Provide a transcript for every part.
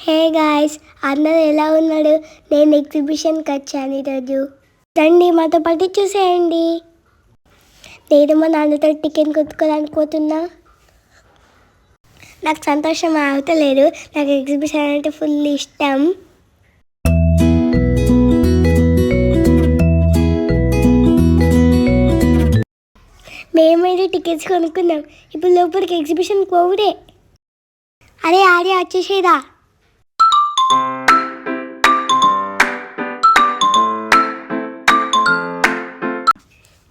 Hey guys, అందరూ ఎలా ఉన్నాడు? నేను ఎగ్జిబిషన్కి వచ్చాను ఈరోజు. రండి మాతో పాటు చూసేయండి. నేను మా నాన్నతో టికెట్ కొట్టుకోవాలనుకుంటున్నా. నాకు సంతోషం ఆగుతలేదు. నాకు ఎగ్జిబిషన్ అంటే ఫుల్ ఇష్టం. మేమైతే టికెట్స్ కొనుక్కున్నాం. ఇప్పుడు లోపలికి ఎగ్జిబిషన్ పోవుడే. అరే ఆడే వచ్చేసేదా.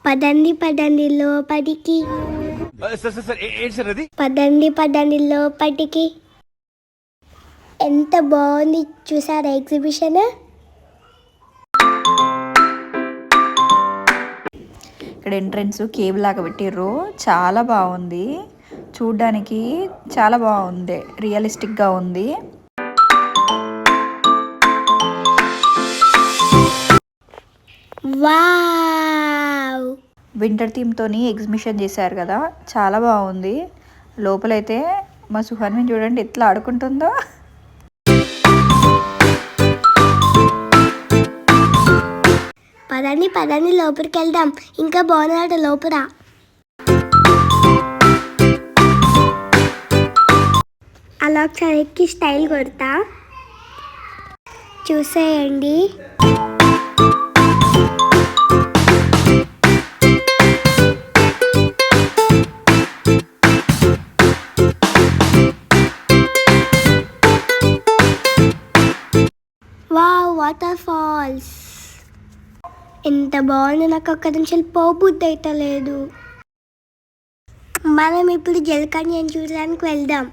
పదండి లోపలికి. పదండి లోపలికి. ఎంత బాగుంది చూసారా ఎగ్జిబిషన్? ఇక్కడ ఎంట్రన్స్ కేవ్ లాగా పెట్టిర్రు. చాలా బాగుంది చూడ్డానికి, చాలా బాగుంది, రియలిస్టిక్గా ఉంది. వావ్, వింటర్ థీమ్తోని ఎగ్జిబిషన్ చేశారు కదా, చాలా బాగుంది. లోపలైతే మా సుహాన్ని చూడండి ఎట్లా ఆడుకుంటుందో. పదండి లోపలికి వెళ్దాం. ఇంకా బాగున్నాడు లోపల. అలా ఒకసారి స్టైల్ కొడతా, చూసేయండి. వావ్, వాటర్ ఫాల్స్ ఎంత బాగుంది. నాకు అక్కడి నుంచి పోబుద్ధి అయితే లేదు. మనం ఇప్పుడు జలకన్యని చూడడానికి వెళ్దాం.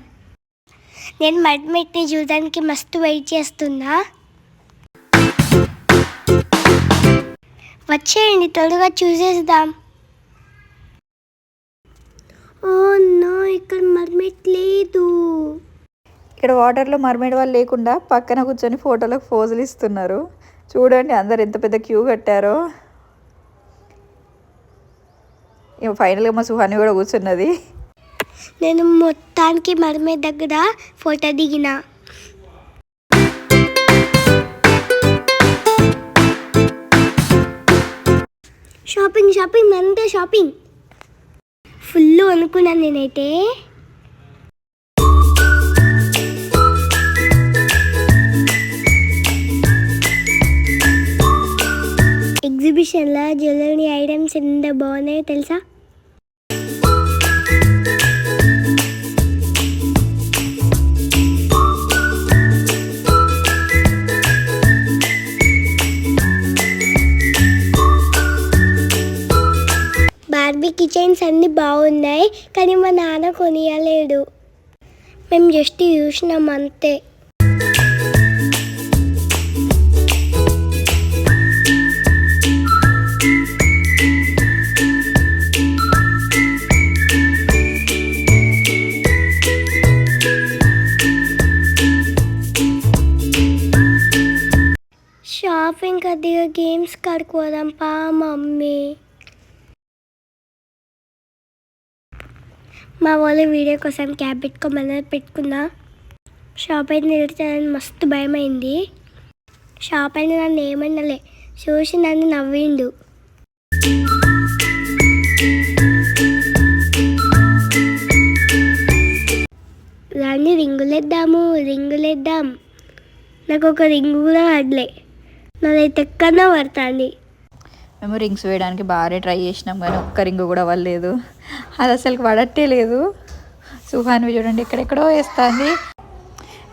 నేను మడ్మెట్ని చూడడానికి మస్తు వెయిట్ చేస్తున్నా. వచ్చేయండి, త్వరగా చూసేద్దాం. ఓ నో, ఇక్కడ మర్మెట్ లేదు. ఇక్కడ వాటర్లో మర్మేడ్ వాళ్ళు లేకుండా పక్కన కూర్చొని ఫోటోలకు పోజులు ఇస్తున్నారు. చూడండి అందరు ఎంత పెద్ద క్యూ కట్టారో. ఫైనల్గా మా సుహాని కూడా కూర్చున్నది. నేను మొత్తానికి మర్మేడ్ దగ్గర ఫోటో దిగిన. షాపింగ్ అంతే షాపింగ్ ఫుల్ అనుకున్నాను నేనైతే. ఎగ్జిబిషన్లో జ్యువెలరీ ఐటమ్స్ ఎంత బాగున్నాయో తెలుసా? బార్బీ కిచెన్స్ అన్నీ బాగున్నాయి, కానీ మా నాన్న కొనియలేడు. మేము జస్ట్ చూసినాం అంతే. షాపింగ్ కొద్దిగా గేమ్స్ కడుకోదాం పా మమ్మీ. మా వాళ్ళు వీడియో కోసం క్యాబ్ పెట్టుకోమని పెట్టుకున్నా. షాప్ అయితే నిలుతానని మస్తు భయమైంది. షాప్ అయితే నన్ను ఏమన్నలే, చూసి నన్ను నవ్విండు. దాన్ని రింగులేద్దాం. నాకు ఒక రింగు కూడా పడలే, నాదైతే ఎక్కడో పడుతుంది. మేము రింగ్స్ వేయడానికి బాగానే ట్రై చేసినాం, కానీ ఒక్క రింగు కూడా అవ్వలేదు. అది అసలు పడట్టే లేదు. సుహాన్ని చూడండి ఎక్కడెక్కడో వేస్తుంది.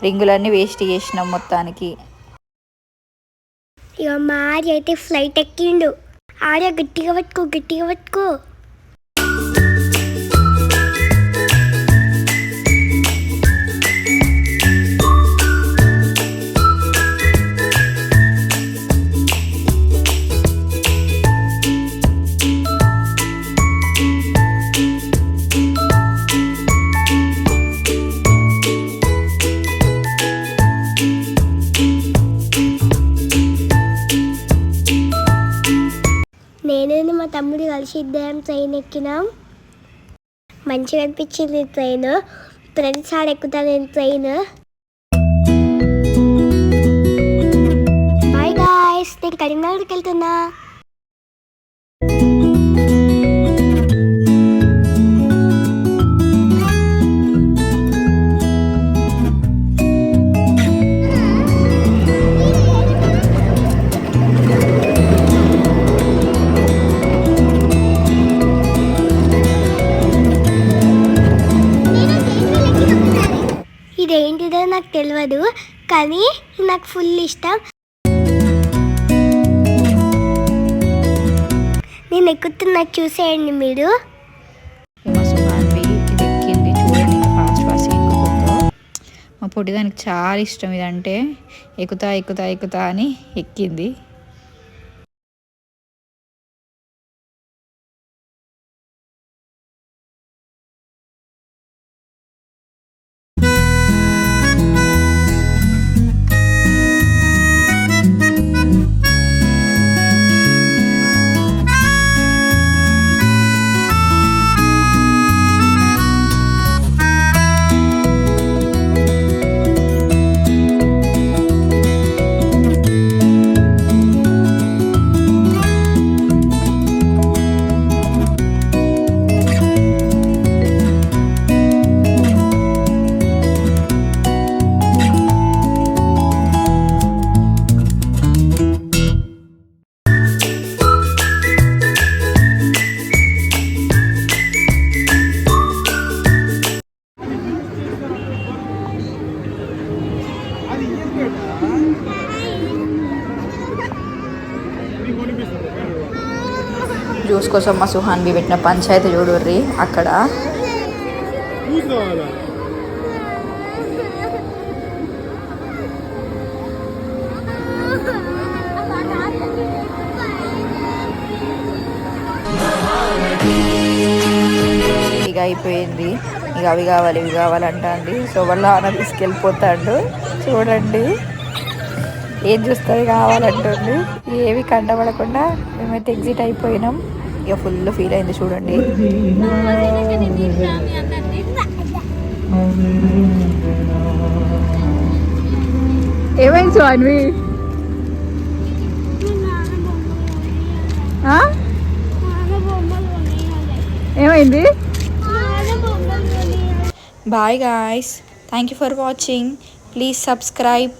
రింగులన్నీ వేస్ట్ చేసినాం మొత్తానికి. ఇక మా ఆర్య అయితే ఫ్లైట్ ఎక్కిండు. ఆర్య గట్టిగా పట్టుకో. నేను మా తమ్ముడు కలిసి ఇద్దరం ట్రైన్ ఎక్కినాం. మంచిగా అనిపించింది ట్రైన్. ప్రతిసారి ఎక్కుతాను నేను ట్రైన్. ఇప్పుడు కరీంనగర్కి వెళ్తున్నా. ఇదేంటిదో నాకు తెలియదు, కానీ నాకు ఫుల్ ఇష్టం. నేను ఎక్కుతున్నా, చూసేయండి మీరు. మా సుహాన్వి ఇది ఎక్కింది చూడండి, ఫాస్ట్ ఫాస్ట్ ఎక్కుతుందో. మా పొట్టి దానికి చాలా ఇష్టం ఇదంటే, ఎక్కుతా ఎక్కుతా ఎక్కుతా అని ఎక్కింది. జ్యూస్ కోసం మా సుహాన్వి పెట్టిన పంచాయతీ చూడుర్రి అక్కడ. ఇక అయిపోయింది, ఇక అవి కావాలి ఇవి కావాలంటండి. సో వాళ్ళ నాన్న తీసుకెళ్ళిపోతాడు. చూడండి ఏం చూస్తుంది కావాలంటుంది. ఏవి కండపడకుండా మేమైతే ఎగ్జిట్ అయిపోయినాం. ఇక ఫుల్ ఫీల్ అయింది చూడండి. ఏమైంది స్వామి? ఏమైంది? Bye guys, thank you for watching. Please subscribe.